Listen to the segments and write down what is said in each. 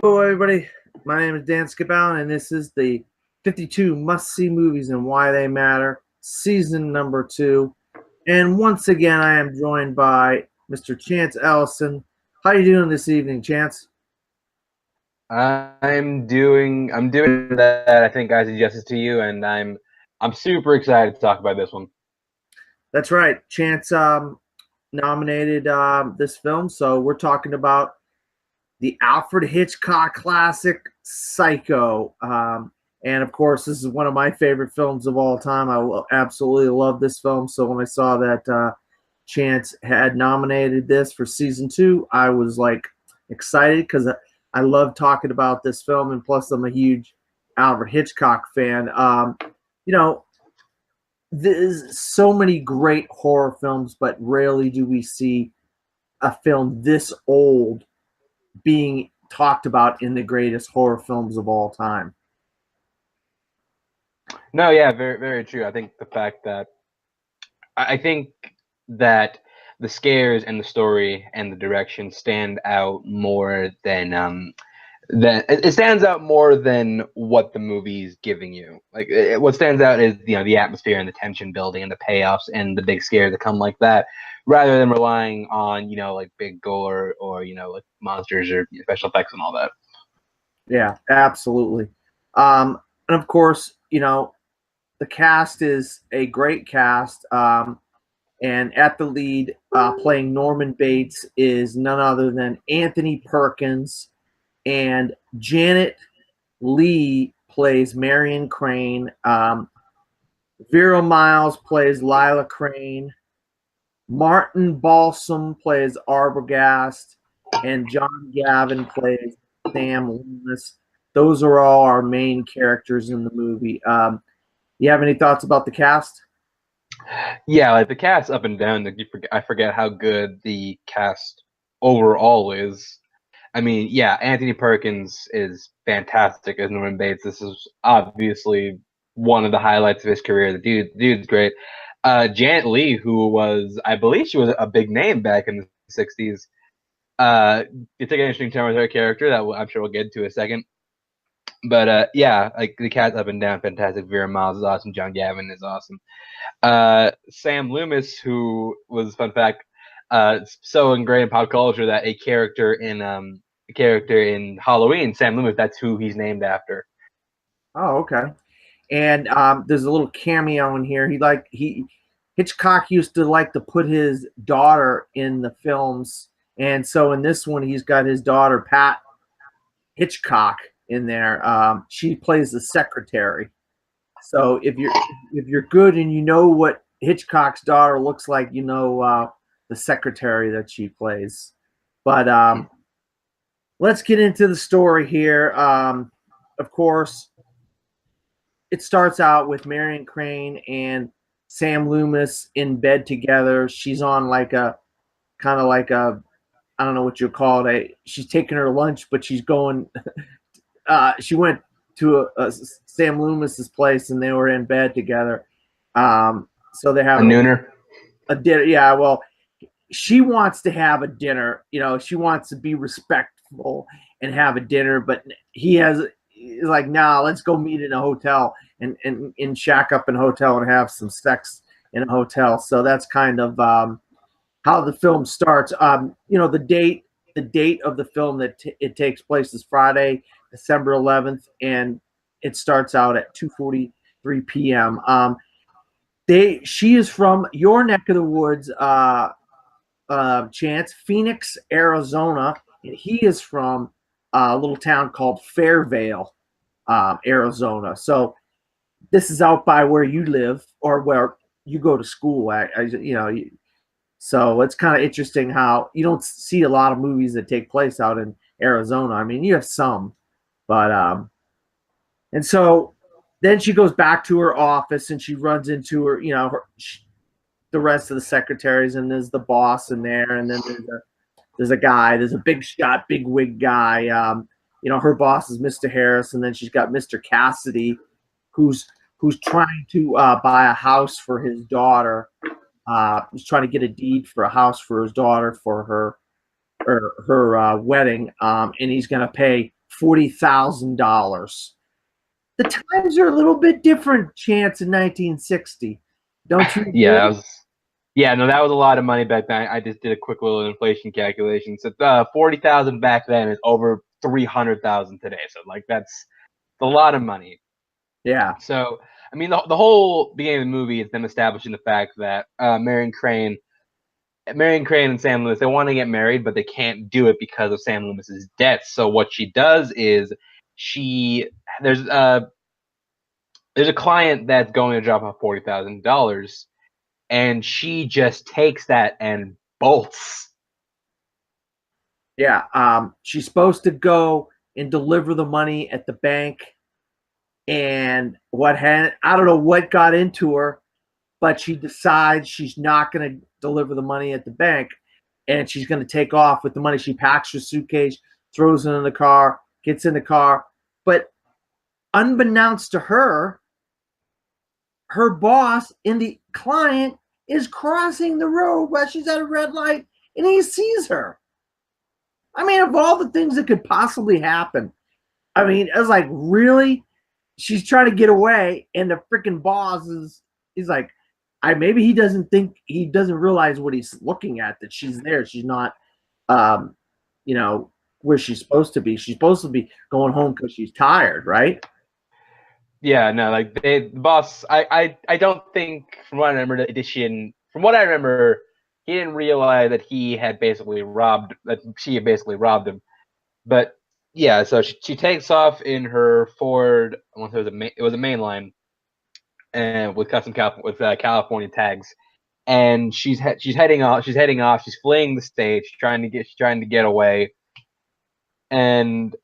Hello, everybody. My name is Dan Skibound, and this is the 52 must-see movies and why they matter, season number 2. And once again, I am joined by Mr. Chance Ellison. How you doing this evening, Chance? I'm doing that. I think I suggested to you, and I'm super excited to talk about this one. That's right. Chance nominated this film, so we're talking about the Alfred Hitchcock classic Psycho. And of course, this is one of my favorite films of all time. I absolutely love this film. So when I saw that Chance had nominated this for season 2, I was like excited because I love talking about this film, and plus I'm a huge Alfred Hitchcock fan. You know, there's so many great horror films, but rarely do we see a film this old being talked about in the greatest horror films of all time. No, yeah, very very true. I think that the scares and the story and the direction stand out more than it stands out more than what the movie's giving you. What stands out is the atmosphere and the tension building and the payoffs and the big scares that come like that, rather than relying on like big gore or like monsters or special effects and all that. Yeah, absolutely. And of course, the cast is a great cast. And at the lead, playing Norman Bates, is none other than Anthony Perkins, and Janet Leigh plays Marion Crane. Vera Miles plays Lila Crane. Martin Balsam plays Arbogast, and John Gavin plays Sam Loomis. Those are all our main characters in the movie. You have any thoughts about the cast? Yeah, like the cast up and down. I forget how good the cast overall is. I mean, yeah, Anthony Perkins is fantastic as Norman Bates. This is obviously one of the highlights of his career. The dude's great. Janet Leigh, who was, I believe, she was a big name back in the '60s. You take an interesting turn with her character that I'm sure we'll get into in a second. But yeah, like the cast up and down, fantastic. Vera Miles is awesome. John Gavin is awesome. Sam Loomis, who was, fun fact, so ingrained in pop culture that a character in Halloween, Sam Loomis, that's who he's named after. Oh, okay. And there's a little cameo in here. He Hitchcock used to like to put his daughter in the films, and so in this one he's got his daughter Pat Hitchcock in there. She plays the secretary. So if you're good and you know what Hitchcock's daughter looks like, the secretary that she plays. But let's get into the story here. Of course, it starts out with Marion Crane and Sam Loomis in bed together. She's on like a kind of like a, I don't know what you call it. She's taking her lunch, but she's going. She went to Sam Loomis's place, and they were in bed together. So they're A having nooner. a dinner. Yeah, well, she wants to have a dinner. She wants to be respectful and have a dinner, but he's like, nah, let's go meet in a hotel and shack up in a hotel and have some sex in a hotel. So that's kind of how the film starts. The date of the film that it takes place is Friday, December 11th, and it starts out at 2:43 p.m. She is from your neck of the woods, Chance, Phoenix, Arizona, and he is from a little town called Fairvale, Arizona. So this is out by where you live or where you go to school. So it's kind of interesting how you don't see a lot of movies that take place out in Arizona. I mean, you have some, but and so then she goes back to her office and she runs into the rest of the secretaries, and there's the boss in there, and then there's a guy, there's a big shot, big wig guy. Her boss is Mr. Harris, and then she's got Mr. Cassidy, who's trying to buy a house for his daughter. He's trying to get a deed for a house for his daughter for her wedding, and he's going to pay $40,000. The times are a little bit different, Chance, in 1960. Don't you Yeah, agree? yeah, no, that was a lot of money back then. I just did a quick little inflation calculation. So 40,000 back then is over 300,000 today. So like that's a lot of money. Yeah. So I mean, the whole beginning of the movie is them establishing the fact that Marion Crane and Sam Loomis, they want to get married, but they can't do it because of Sam Loomis's debts. So what she does is she there's there's a client that's going to drop off $40,000, and she just takes that and bolts. Yeah. She's supposed to go and deliver the money at the bank. And I don't know what got into her, but she decides she's not going to deliver the money at the bank, and she's going to take off with the money. She packs her suitcase, throws it in the car, gets in the car. But unbeknownst to her, her boss and the client is crossing the road while she's at a red light, and he sees her. I mean, of all the things that could possibly happen, I mean, I was like, really? She's trying to get away, and the freaking boss he's like, maybe he doesn't realize what he's looking at, that she's there. She's not, um, where she's supposed to be. She's supposed to be going home because she's tired, right? Yeah, no, like the boss. I don't think, from what I remember, from what I remember, he didn't realize that she had basically robbed him. But yeah, so she takes off in her Ford. I want to say it was a mainline, and with California tags, and she's heading off. She's fleeing the state. She's trying to get away. And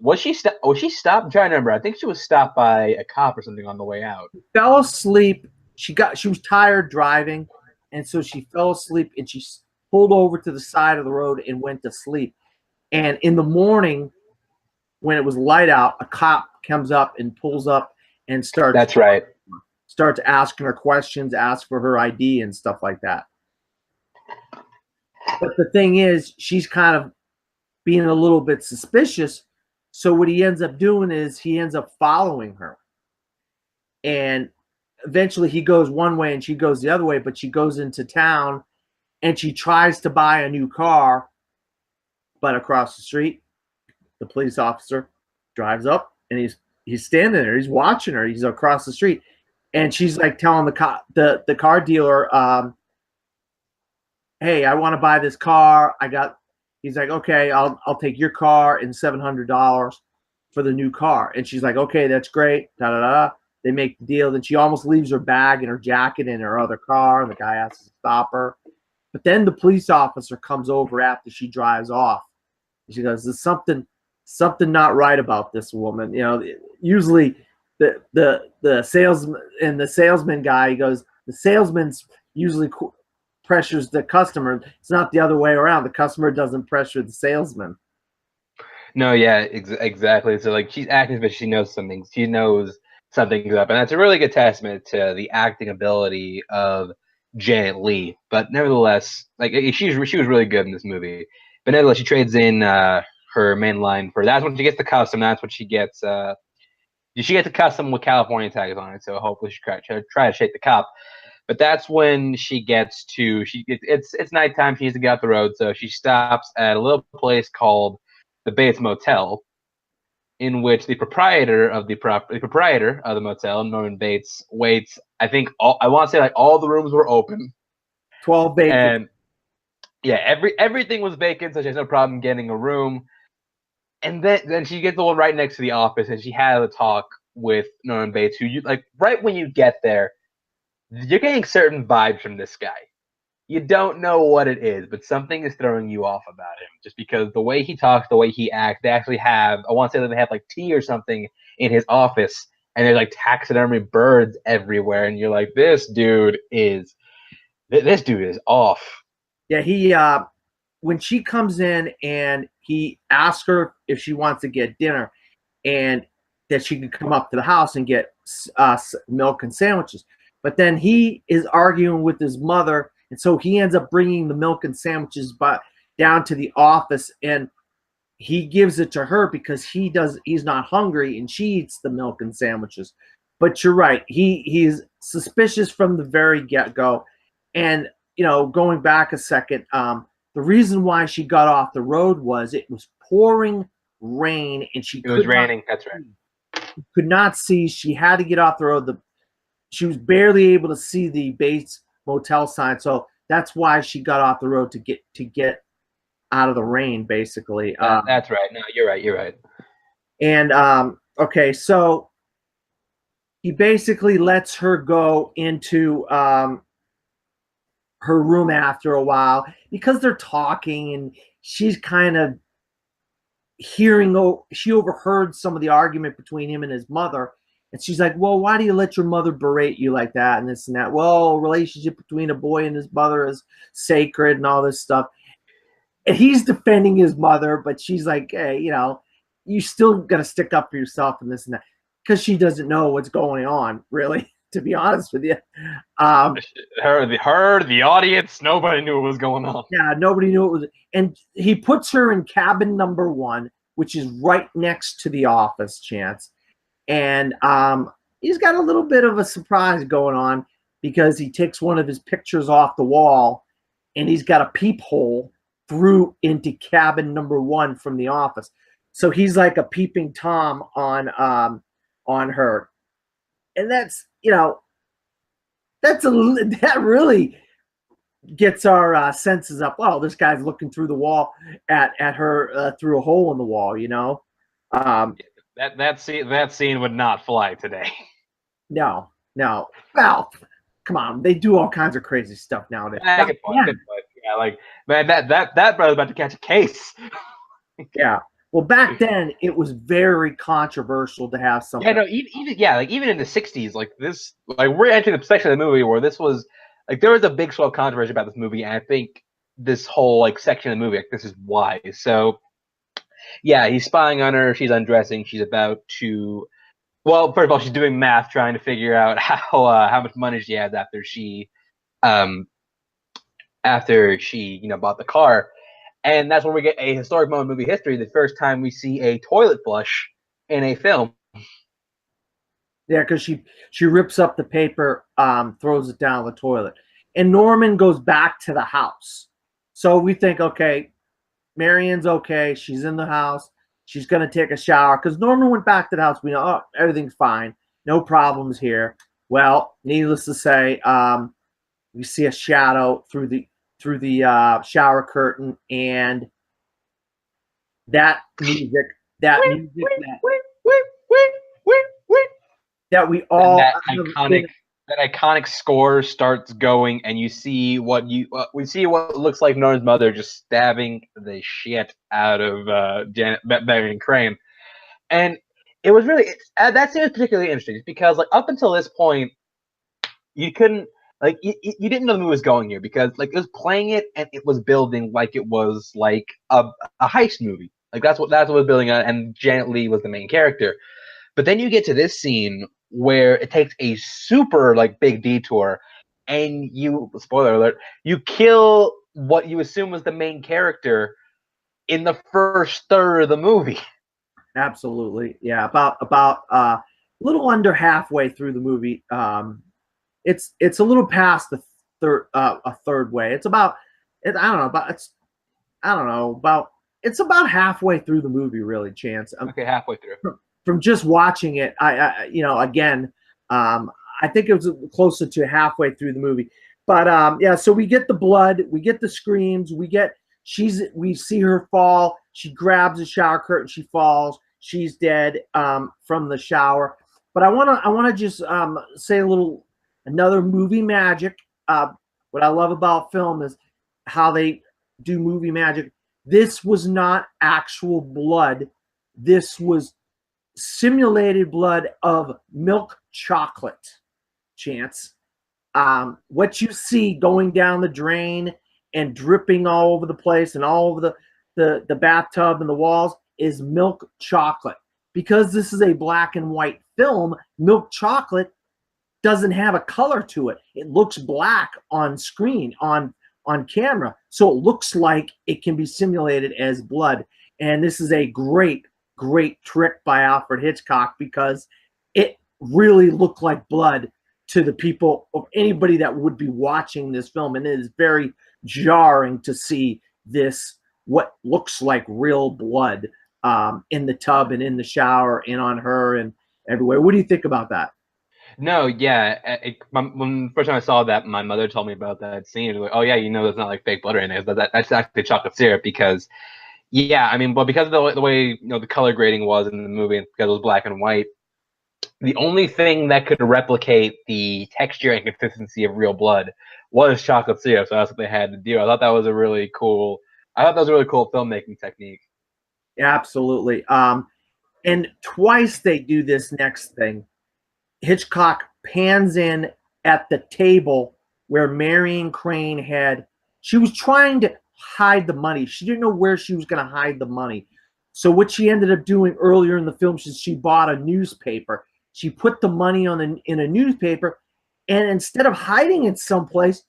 was she stopped? I'm trying to remember. I think she was stopped by a cop or something on the way out. Fell asleep. She was tired driving, and so she fell asleep, and she pulled over to the side of the road and went to sleep. And in the morning, when it was light out, a cop comes up and pulls up and That's right. starts asking her questions, asks for her ID and stuff like that. But the thing is, she's kind of being a little bit suspicious. So what he ends up doing is he ends up following her. And eventually he goes one way and she goes the other way, but she goes into town and she tries to buy a new car. But across the street, the police officer drives up, and he's standing there. He's watching her. He's across the street, and she's like telling the car dealer, "Hey, I want to buy this car. He's like, "Okay, I'll take your car and $700 for the new car." And she's like, "Okay, that's great." Da da da. They make the deal. Then she almost leaves her bag and her jacket in her other car, and the guy has to stop her. But then the police officer comes over after she drives off. She goes, "There's something not right about this woman." Usually the salesman guy, he goes, the salesman's usually pressures the customer. It's not the other way around. The customer doesn't pressure the salesman. No, yeah, exactly. So like she's acting, but she knows something. She knows something's up, and that's a really good testament to the acting ability of Janet Leigh. But nevertheless, like she was really good in this movie. But nevertheless, she trades in her main line for that's when she gets the custom. That's what she gets. She gets the custom with California tags on it. So hopefully she try to shake the cop. But that's when she gets to it's nighttime. She needs to get off the road, so she stops at a little place called the Bates Motel, in which the proprietor of the motel, Norman Bates, waits. I think I want to say like all the rooms were open. 12 vacant. And yeah, everything was vacant, so she has no problem getting a room. And then she gets the one right next to the office, and she had a talk with Norman Bates, who you like right when you get there, you're getting certain vibes from this guy. You don't know what it is, but something is throwing you off about him. Just because the way he talks, the way he acts, they actually have, I want to say that they have like tea or something in his office, and there's like taxidermy birds everywhere, and you're like, this dude is off. Yeah, when she comes in and he asks her if she wants to get dinner, and that she can come up to the house and get milk and sandwiches. But then he is arguing with his mother, and so he ends up bringing the milk and sandwiches down to the office. And he gives it to her because he's not hungry, and she eats the milk and sandwiches. But you're right, he's suspicious from the very get-go. And going back a second, the reason why she got off the road was it was pouring rain, and she It was raining. That's right. could not see. She had to get off the road. She was barely able to see the base motel sign, so that's why she got off the road to get out of the rain, basically. That's right. No, you're right. You're right. And okay, so he basically lets her go into her room after a while because they're talking, and she's kind of she overheard some of the argument between him and his mother, and she's like, well, why do you let your mother berate you like that and this and that? Well, a relationship between a boy and his mother is sacred and all this stuff. And he's defending his mother, but she's like, hey, you still got to stick up for yourself and this and that, because she doesn't know what's going on, really, to be honest with you. The audience, nobody knew what was going on. Yeah, nobody knew it was. And he puts her in cabin number 1, which is right next to the office, Chance. And he's got a little bit of a surprise going on because he takes one of his pictures off the wall, and he's got a peephole through into cabin number 1 from the office. So he's like a peeping Tom on her. And that's, that really gets our senses up. Oh, this guy's looking through the wall at her through a hole in the wall, That scene would not fly today. No. Well, come on, they do all kinds of crazy stuff nowadays. Good point. Yeah, like, man, that brother's about to catch a case. Yeah. Well, back then it was very controversial to have something. Yeah, no, even in the '60s, like this, like we're entering the section of the movie where this was like there was a big swell controversy about this movie, and I think this whole like section of the movie, like this is why. So, yeah, he's spying on her. She's undressing. She's about to. Well, first of all, she's doing math, trying to figure out how much money she has after she bought the car. And that's where we get a historic moment in movie history, the first time we see a toilet flush in a film. Yeah, because she rips up the paper, throws it down the toilet. And Norman goes back to the house. So we think, okay, Marian's okay. She's in the house. She's going to take a shower. Because Norman went back to the house. We know, oh, everything's fine. No problems here. Well, needless to say, we see a shadow through the shower curtain, and that music that we all that iconic score starts going, and you see what looks like Norman's mother just stabbing the shit out of Janet Marion Crane. And it was really that scene was particularly interesting because like up until this point you couldn't you didn't know the movie was going here because like it was playing it and it was building like it was like a heist movie. Like that's what it was building on, and Janet Leigh was the main character. But then you get to this scene where it takes a super like big detour, and spoiler alert, you kill what you assume was the main character in the first third of the movie. Absolutely, yeah. About a little under halfway through the movie. It's a little past the third way. It's about it's about halfway through the movie, really, Chance. Okay, halfway through. From just watching it, I think it was closer to halfway through the movie. But yeah, so we get the blood, we get the screams, we see her fall. She grabs a shower curtain, she falls, she's dead from the shower. But I wanna just say another movie magic. What I love about film is how they do movie magic. This was not actual blood. This was simulated blood of milk chocolate, Chance. What you see going down the drain and dripping all over the place and all over the bathtub and the walls is milk chocolate. Because this is a black and white film, milk chocolate doesn't have a color to it. It looks black on screen, on camera. So it looks like it can be simulated as blood. And this is a great, great trick by Alfred Hitchcock because it really looked like blood to the people or anybody that would be watching this film. And it is very jarring to see this, what looks like real blood in the tub and in the shower and on her and everywhere. What do you think about that? No, yeah. When the first time I saw that, my mother told me about that scene. Like, oh yeah, there's not like fake blood or anything. That's actually chocolate syrup because, yeah, I mean, but because of the way the color grading was in the movie, and because it was black and white, the only thing that could replicate the texture and consistency of real blood was chocolate syrup. So that's what they had to do. I thought that was a really cool. I thought that was a really cool filmmaking technique. Absolutely. And twice they do this next thing. Hitchcock pans in at the table where Marion Crane she was trying to hide the money. She didn't know where she was going to hide the money. So what she ended up doing earlier in the film is she bought a newspaper. She put the money in a newspaper, and instead of hiding it someplace,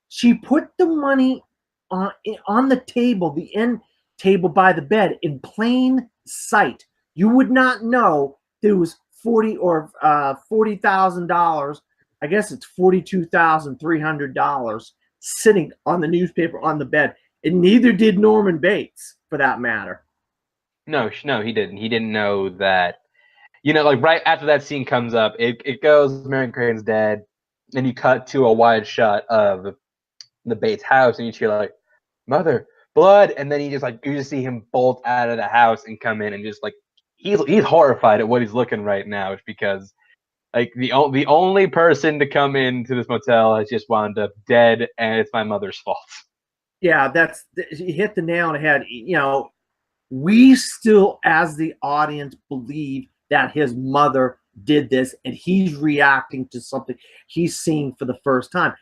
she put the money on the table, the end table by the bed, in plain sight. You would not know there was $40,000. I guess it's $42,300 sitting on the newspaper on the bed, and neither did Norman Bates, for that matter. No, he didn't. He didn't know that. Like right after that scene comes up, it goes, Marion Crane's dead, and you cut to a wide shot of the Bates house, and you hear like, "Mother, blood," and then you just see him bolt out of the house and come in, and just like he's horrified at what he's looking right now, because like the only person to come into this motel has just wound up dead, and it's my mother's fault. Yeah, you hit the nail on the head. We still, as the audience, believe that his mother did this, and he's reacting to something he's seeing for the first time.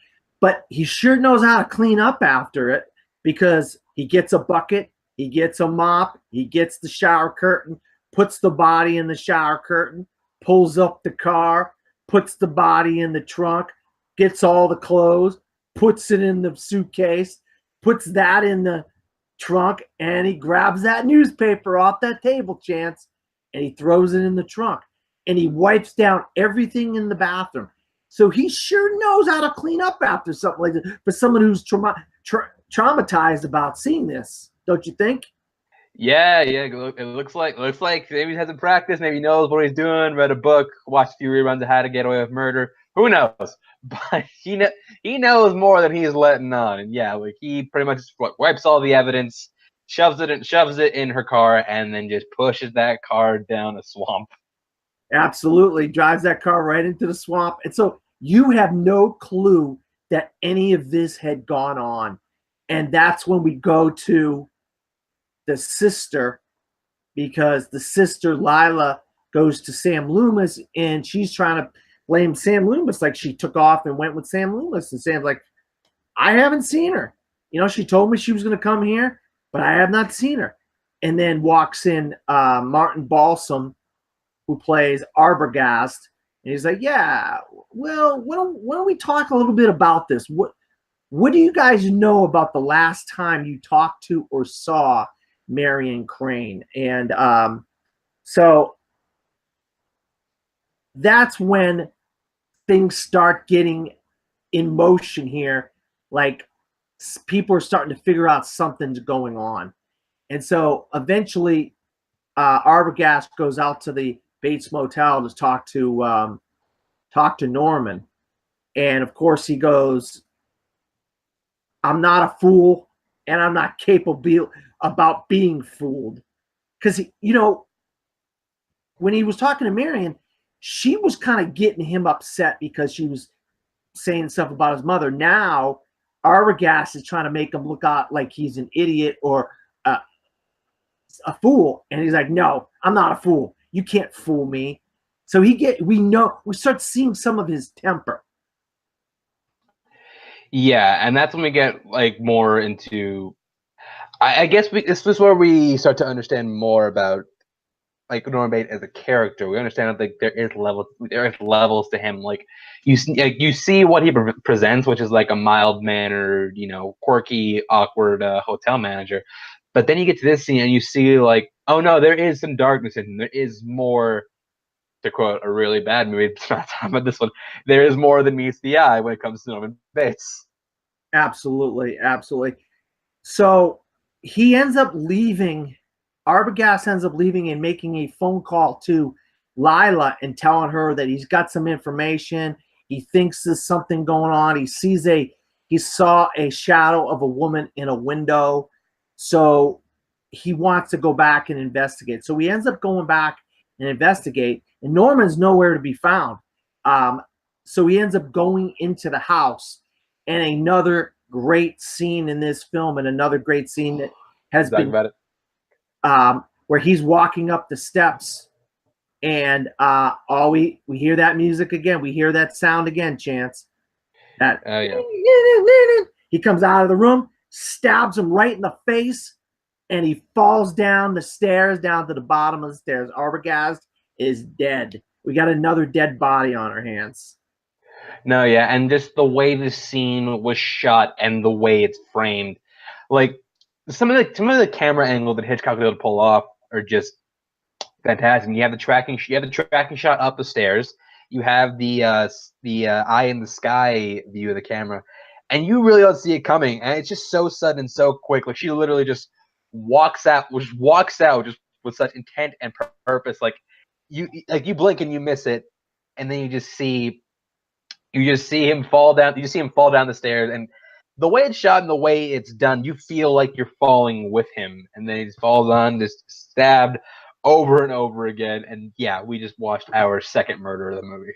But he sure knows how to clean up after it, because he gets a bucket, he gets a mop, he gets the shower curtain, puts the body in the shower curtain, pulls up the car, puts the body in the trunk, gets all the clothes, puts it in the suitcase, puts that in the trunk, and he grabs that newspaper off that table, Chance, and he throws it in the trunk, and he wipes down everything in the bathroom. So he sure knows how to clean up after something like this for someone who's traumatized about seeing this, don't you think? Yeah. It looks like maybe he hasn't practiced, maybe he knows what he's doing, read a book, watched a few reruns of How to Get Away with Murder. Who knows? But he knows more than he's letting on. And yeah, like he pretty much wipes all the evidence, shoves it in her car, and then just pushes that car down a swamp. Absolutely. Drives that car right into the swamp. And so you have no clue that any of this had gone on. And that's when we go to the sister, because the sister, Lila, goes to Sam Loomis, and she's trying to blame Sam Loomis, like she took off and went with Sam Loomis. And Sam's like, I haven't seen her. She told me she was going to come here, but I have not seen her. And then walks in Martin Balsam, who plays Arbogast, and he's like, yeah, well, why don't we talk a little bit about this? What do you guys know about the last time you talked to or saw Marion Crane? And so that's when things start getting in motion here. Like, people are starting to figure out something's going on. And so eventually Arbogast goes out to the Bates Motel to talk to Norman. And of course he goes, I'm not a fool, and I'm not capable about being fooled. Because, when he was talking to Marion, she was kind of getting him upset because she was saying stuff about his mother. Now Arbogast is trying to make him look out like he's an idiot or a fool. And he's like, no, I'm not a fool. You can't fool me. So we start seeing some of his temper. Yeah, and that's when we get like more into. I guess this is where we start to understand more about like Norman Bates as a character. We understand that like there is levels to him. Like you see what he presents, which is like a mild mannered, quirky, awkward hotel manager. But then you get to this scene and you see like, oh no, there is some darkness in him. There is more, to quote a really bad movie, it's not talking about this one, there is more than meets the eye when it comes to Norman Bates. Absolutely, absolutely. So he ends up leaving. Arbogast ends up leaving and making a phone call to Lila and telling her that he's got some information. He thinks there's something going on. He saw a shadow of a woman in a window. So he wants to go back and investigate. So he ends up going back and investigate, and Norman's nowhere to be found. So he ends up going into the house, and another great scene in this film, and another great scene that has been About it. Where he's walking up the steps, and we hear that music again. We hear that sound again, Chance. That yeah. He comes out of the room, stabs him right in the face, and he falls down the stairs, down to the bottom of the stairs. Arbogast is dead. We got another dead body on our hands. No, yeah, and just the way the scene was shot and the way it's framed, like some of the camera angle that Hitchcock was able to pull off are just fantastic. You have the tracking shot up the stairs. You have the eye in the sky view of the camera, and you really don't see it coming. And it's just so sudden and so quick. Like she literally just walks out just with such intent and purpose. Like you blink and you miss it, and then you just see him fall down. You just see him fall down the stairs, and the way it's shot and the way it's done, you feel like you're falling with him, and then he just falls on, just stabbed over and over again. And yeah, we just watched our second murder of the movie.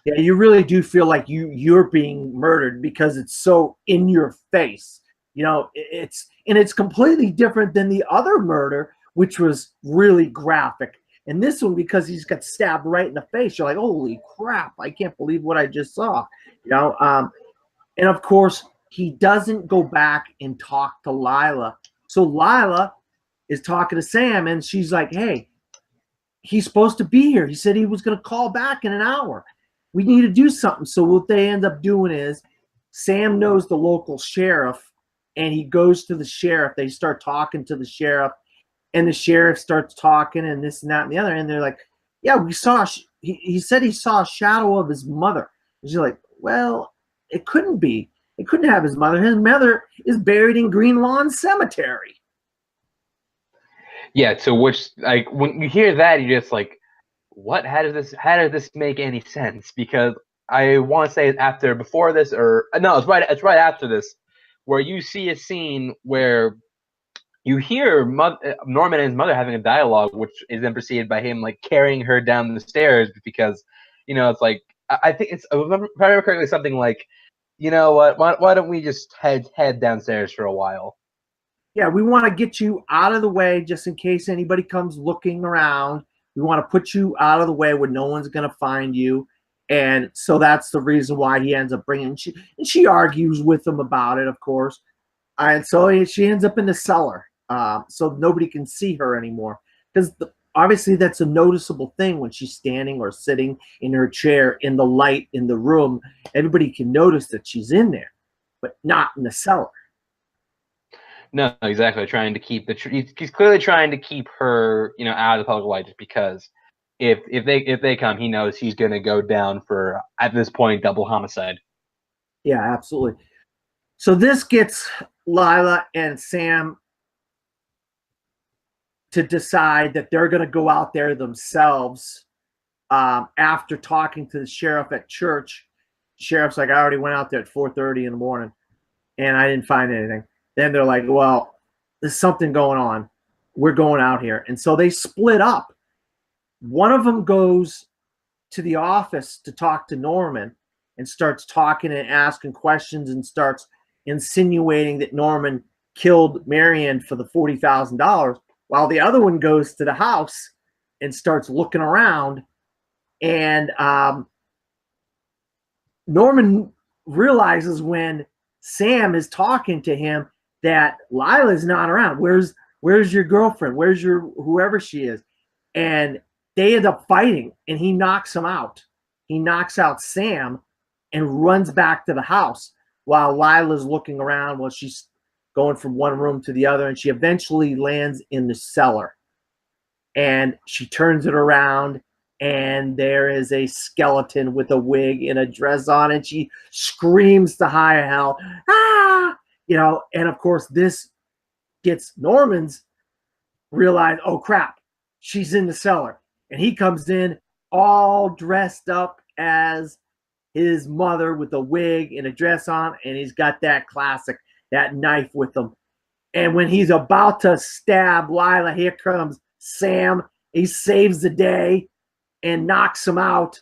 Yeah, you really do feel like you're being murdered because it's so in your face. You know, it's completely different than the other murder, which was really graphic. And this one, because he's got stabbed right in the face, you're like, holy crap, I can't believe what I just saw. You know, and of course, he doesn't go back and talk to Lila. So Lila is talking to Sam, and she's like, hey, he's supposed to be here. He said he was going to call back in an hour. We need to do something. So what they end up doing is Sam knows the local sheriff, and he goes to the sheriff. They start talking to the sheriff, and the sheriff starts talking and this and that and the other. And they're like, yeah, we saw, he said he saw a shadow of his mother. And she's like, well, it couldn't be. It couldn't have his mother. His mother is buried in Green Lawn Cemetery. Yeah, to which, like, when you hear that, you're just like, what? How does this make any sense? Because I want to say before this, or no, it's right after this, where you see a scene where you hear Norman and his mother having a dialogue, which is then preceded by him like carrying her down the stairs, because it's like, I think it's, if I remember correctly, something like, you know what? Why don't we just head downstairs for a while? Yeah, we want to get you out of the way just in case anybody comes looking around. We want to put you out of the way where no one's going to find you. And so that's the reason why he ends up bringing, she argues with him about it, of course. And so she ends up in the cellar, so nobody can see her anymore. Because obviously that's a noticeable thing when she's standing or sitting in her chair in the light in the room. Everybody can notice that she's in there, but not in the cellar. No, exactly. Trying to keep he's clearly trying to keep her, out of the public light, just because if they come, he knows he's going to go down for, at this point, double homicide. Yeah, absolutely. So this gets Lila and Sam to decide that they're going to go out there themselves after talking to the sheriff at church. Sheriff's like, I already went out there at 4:30 in the morning, and I didn't find anything. Then they're like, well, there's something going on. We're going out here. And so they split up. One of them goes to the office to talk to Norman and starts talking and asking questions and starts insinuating that Norman killed Marion for the $40,000, while the other one goes to the house and starts looking around. And Norman realizes when Sam is talking to him that Lila's not around. Where's your girlfriend? Where's your whoever she is? And they end up fighting, and he knocks him out. He knocks out Sam and runs back to the house while Lila's looking around. Well, she's going from one room to the other, and she eventually lands in the cellar. And she turns it around, and there is a skeleton with a wig and a dress on, and she screams to high hell, ah! You know, and of course this gets Norman's realize, oh crap, she's in the cellar. And he comes in all dressed up as his mother with a wig and a dress on, and he's got that classic, that knife with him. And when he's about to stab Lila, here comes Sam. He saves the day and knocks him out.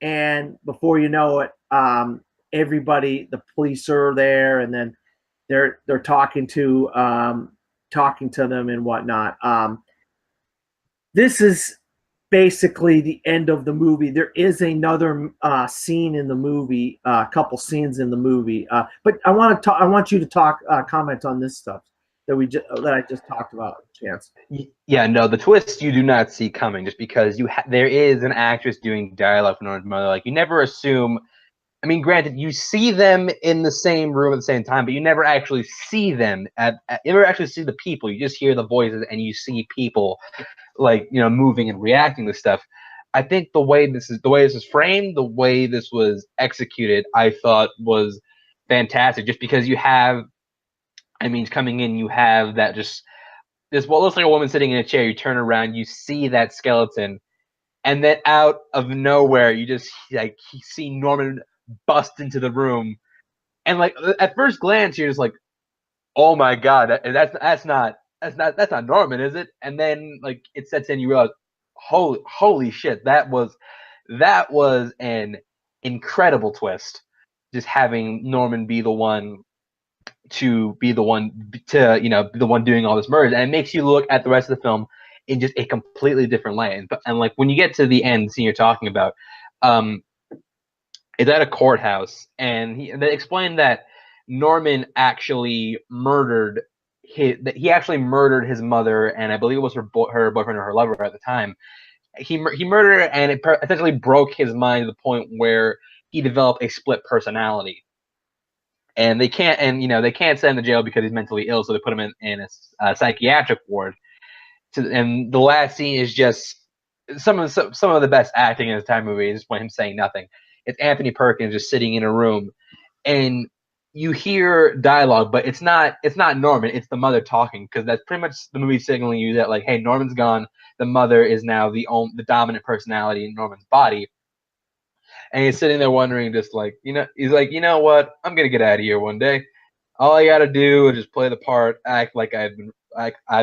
And before you know it, everybody, the police are there, and then they're talking to them and whatnot. This is basically the end of the movie. There is another scene in the movie, a couple scenes in the movie, but I want you to comment on this stuff that I just talked about. Chance. Yeah, no, the twist you do not see coming, just because there is an actress doing dialogue for Norman's mother. Like, you never assume. I mean, granted, you see them in the same room at the same time, but you never actually see them you never actually see the people. You just hear the voices, and you see people, like, you know, moving and reacting to stuff. I think the way this is framed, the way this was executed, I thought was fantastic. Just because you have, I mean, coming in, you have that just this what looks like a woman sitting in a chair. You turn around, you see that skeleton, and then out of nowhere, you just like see Norman bust into the room, and like at first glance, you're just like, "Oh my god, that's not Norman, is it?" And then like it sets in, you realize, holy shit, that was an incredible twist. Just having Norman be the one to be the one doing all this murder, and it makes you look at the rest of the film in just a completely different light. And like when you get to the end scene you're talking about, it's at a courthouse, and they explained that Norman actually murdered murdered his mother, and I believe it was her boyfriend or her lover at the time. He murdered her, and it essentially broke his mind to the point where he developed a split personality. And they can't send him to jail because he's mentally ill, so they put him in a psychiatric ward. And the last scene is just some of the best acting in this time movie. Is when him saying nothing. It's Anthony Perkins just sitting in a room, and you hear dialogue, but it's not Norman. It's the mother talking, because that's pretty much the movie signaling you that, like, hey, Norman's gone. The mother is now the dominant personality in Norman's body. And he's sitting there wondering, just like, he's like, you know what? I'm gonna get out of here one day. All I gotta do is just play the part, act like I've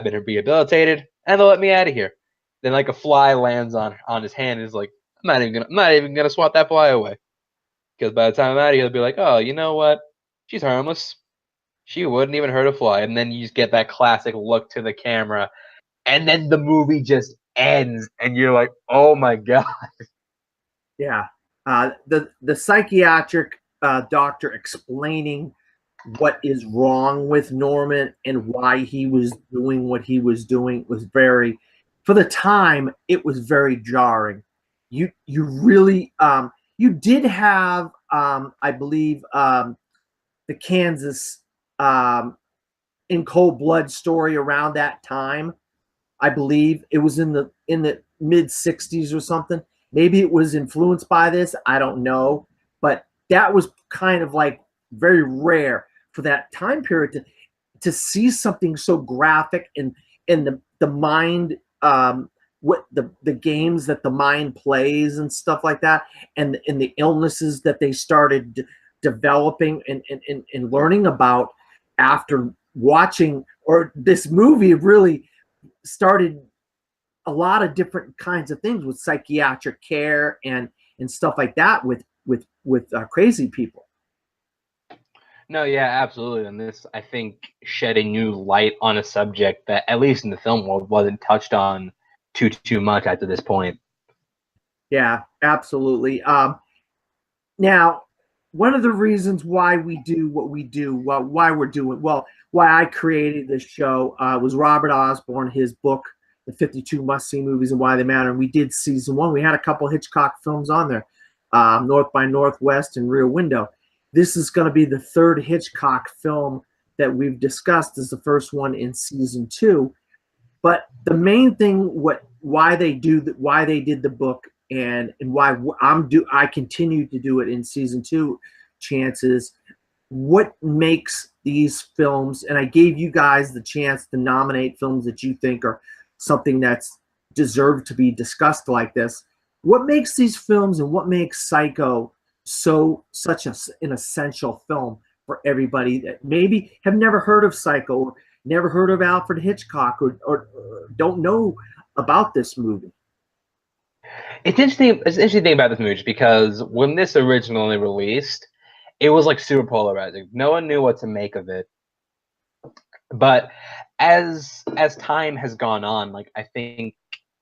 been rehabilitated, and they'll let me out of here. Then like a fly lands on his hand, and he's like, I'm not even gonna swat that fly away, because by the time I'm out of here, they'll be like, oh, you know what? She's harmless. She wouldn't even hurt a fly. And then you just get that classic look to the camera, and then the movie just ends, and you're like, oh my god. Yeah. The psychiatric doctor explaining what is wrong with Norman and why he was doing what he was doing was very, for the time, it was very jarring. You really, you did have, I believe, the Kansas in Cold Blood story around that time. I believe it was in the mid 60s or something. Maybe it was influenced by this. I don't know. But that was kind of like very rare for that time period to see something so graphic in the mind, what the games that the mind plays and stuff like that, and the illnesses that they started developing and learning about after watching, or this movie really started a lot of different kinds of things with psychiatric care and stuff like that with crazy people. No, yeah, absolutely. And this, I think, shed a new light on a subject that, at least in the film world, wasn't touched on too much at this point. Yeah, absolutely. Now, one of the reasons why we do what we do, why I created this show was Robert Osborne, his book, The 52 Must-See Movies and Why They Matter. And we did season 1. We had a couple Hitchcock films on there, North by Northwest and Rear Window. This is going to be the third Hitchcock film that we've discussed is the first one in season 2. But the main thing, why they did the book, and why I continue to do it in season 2, chances, what makes these films, and I gave you guys the chance to nominate films that you think are something that's deserved to be discussed like this. What makes these films and what makes Psycho such an essential film for everybody that maybe have never heard of Psycho, or never heard of Alfred Hitchcock, or don't know about this movie? It's interesting. It's interesting thing about this movie, just because when this originally released, it was like super polarizing. No one knew what to make of it. But as time has gone on, like I think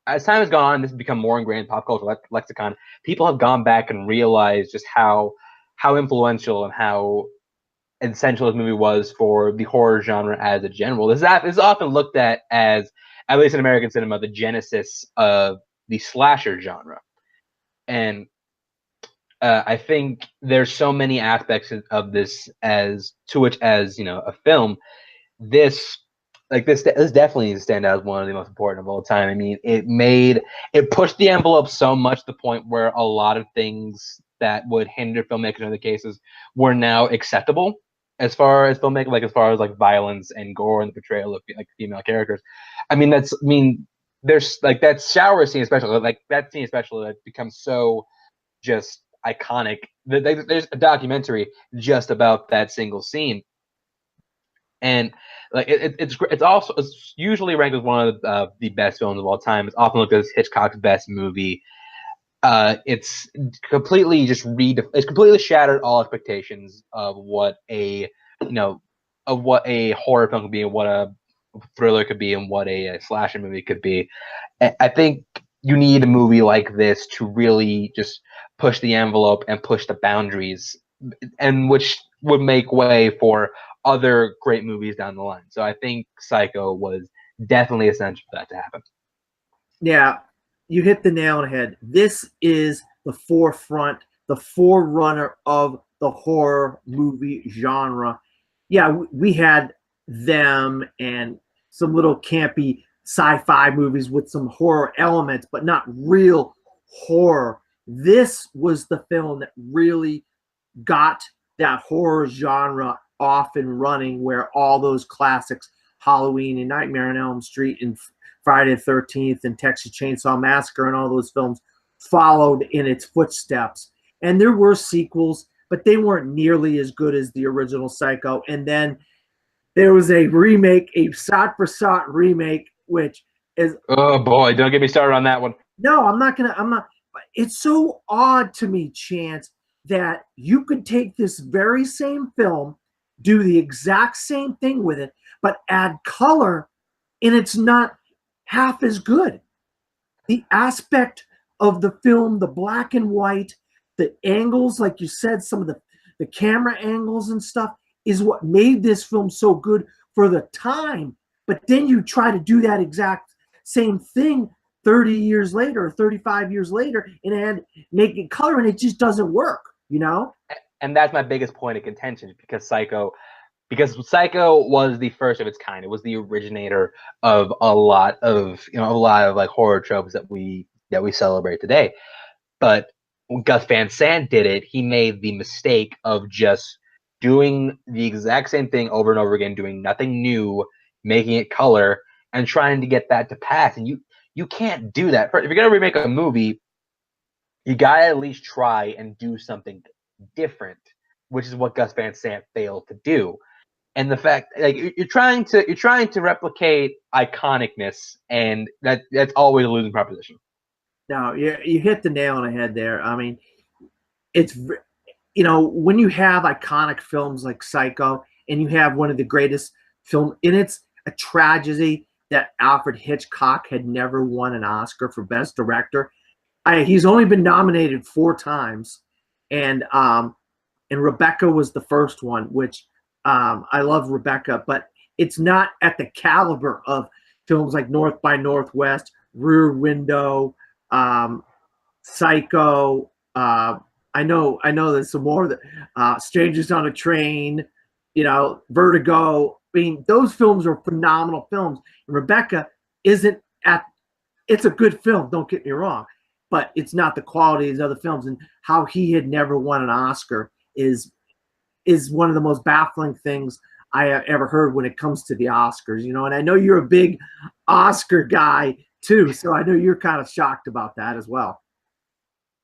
as time has gone on, this has become more ingrained in pop culture lexicon. People have gone back and realized just how influential and how essential this movie was for the horror genre as a general. This is often looked as, at least in American cinema, the genesis of the slasher genre. And I think there's so many aspects of this as to which, as you know, a film, this this definitely needs to stand out as one of the most important of all time. I mean, it pushed the envelope so much to the point where a lot of things that would hinder filmmakers in other cases were now acceptable as far as filmmaking, like as far as like violence and gore and the portrayal of like female characters. There's like that shower scene especially, like that scene especially, that becomes so just iconic. There's a documentary just about that single scene, and like it's usually ranked as one of the best films of all time. It's often looked at as Hitchcock's best movie. It's completely it's completely shattered all expectations of what a horror film could be, and what a thriller could be, and what a slasher movie could be. I think you need a movie like this to really just push the envelope and push the boundaries, and which would make way for other great movies down the line. So I think Psycho was definitely essential for that to happen. Yeah, you hit the nail on the head. This is the forerunner of the horror movie genre. Yeah, we had them and some little campy sci-fi movies with some horror elements, but not real horror. This was the film that really got that horror genre off and running, where all those classics, Halloween and Nightmare on Elm Street and Friday the 13th and Texas Chainsaw Massacre and all those films followed in its footsteps. And there were sequels, but they weren't nearly as good as the original Psycho. And then there was a remake, a shot-for-shot remake, which is... Oh boy, don't get me started on that one. No, I'm not. It's so odd to me, Chance, that you could take this very same film, do the exact same thing with it, but add color, and it's not half as good. The aspect of the film, the black and white, the angles, like you said, some of the camera angles and stuff, is what made this film so good for the time. But then you try to do that exact same thing 30 years later, or 35 years later, and make it color, and it just doesn't work, you know? And that's my biggest point of contention, because Psycho was the first of its kind. It was the originator of a lot of like horror tropes that we celebrate today. But when Gus Van Sant did it, he made the mistake of just doing the exact same thing over and over again, doing nothing new, making it color, and trying to get that to pass. And you can't do that. If you're gonna remake a movie, you gotta at least try and do something different, which is what Gus Van Sant failed to do. And the fact, like, you're trying to replicate iconicness, and that's always a losing proposition. No, you hit the nail on the head there. I mean, it's, when you have iconic films like Psycho, and you have one of the greatest film, and it's a tragedy that Alfred Hitchcock had never won an Oscar for Best Director. He's only been nominated 4 times, and Rebecca was the first one, which I love Rebecca, but it's not at the caliber of films like North by Northwest, Rear Window, Psycho. I know there's some more that Strangers on a Train, Vertigo. I mean, those films are phenomenal films. And Rebecca isn't at. It's a good film. Don't get me wrong, but it's not the quality of these other films. And how he had never won an Oscar is one of the most baffling things I have ever heard when it comes to the Oscars. And I know you're a big Oscar guy too, so I know you're kind of shocked about that as well.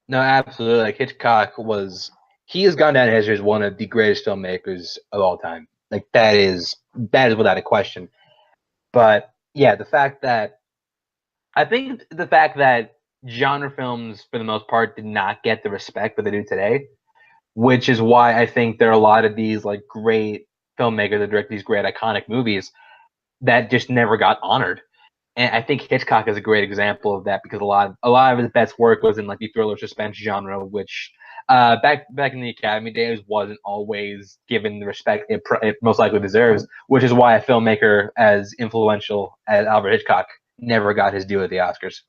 No, absolutely. Like Hitchcock he has gone down in history as one of the greatest filmmakers of all time. Like that is without a question. But yeah, I think the fact that genre films, for the most part, did not get the respect that they do today, which is why I think there are a lot of these like great filmmakers that direct these great iconic movies that just never got honored. And I think Hitchcock is a great example of that because a lot of his best work was in like the thriller suspense genre, which back in the Academy days wasn't always given the respect it most likely deserves. Which is why a filmmaker as influential as Alfred Hitchcock never got his due at the Oscars.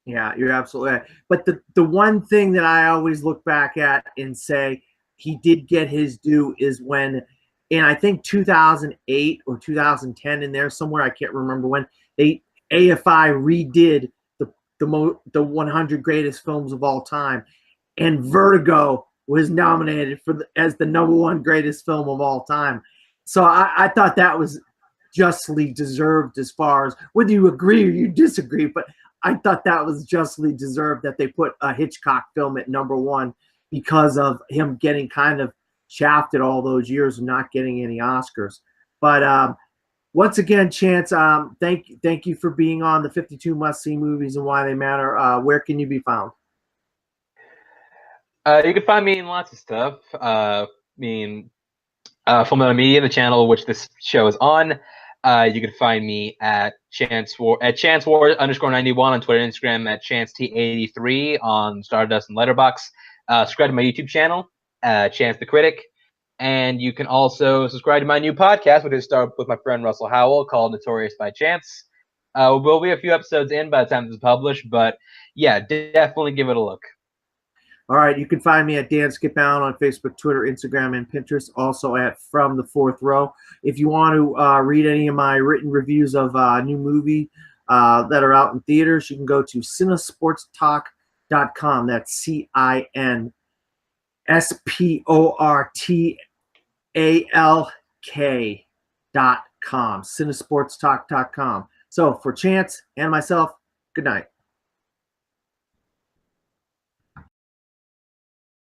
Yeah, you're absolutely right. But the one thing that I always look back at and say he did get his due is when, in I think 2008 or 2010, in there somewhere, I can't remember when, AFI redid the 100 greatest films of all time, and Vertigo was nominated as the #1 greatest film of all time. So I thought that was justly deserved, as far as whether you agree or you disagree, but I thought that was justly deserved that they put a Hitchcock film at #1 because of him getting kind of shafted all those years and not getting any Oscars. But once again, Chance, thank you for being on the 52 Must See Movies and Why They Matter. Where can you be found? You can find me in lots of stuff. Full Media, the channel which this show is on. You can find me at ChanceWar _91 on Twitter and Instagram, at ChanceT83 on Stardust and Letterboxd. Subscribe to my YouTube channel, Chance the Critic. And you can also subscribe to my new podcast, which is started with my friend Russell Howell, called Notorious by Chance. We'll be a few episodes in by the time this is published, but yeah, definitely give it a look. All right, you can find me at Dan Skip Allen on Facebook, Twitter, Instagram, and Pinterest. Also at From the Fourth Row. If you want to read any of my written reviews of new movie that are out in theaters, you can go to cinesportstalk.com. That's CINSPORTALK.com. Cinesportstalk.com. So for Chance and myself, good night.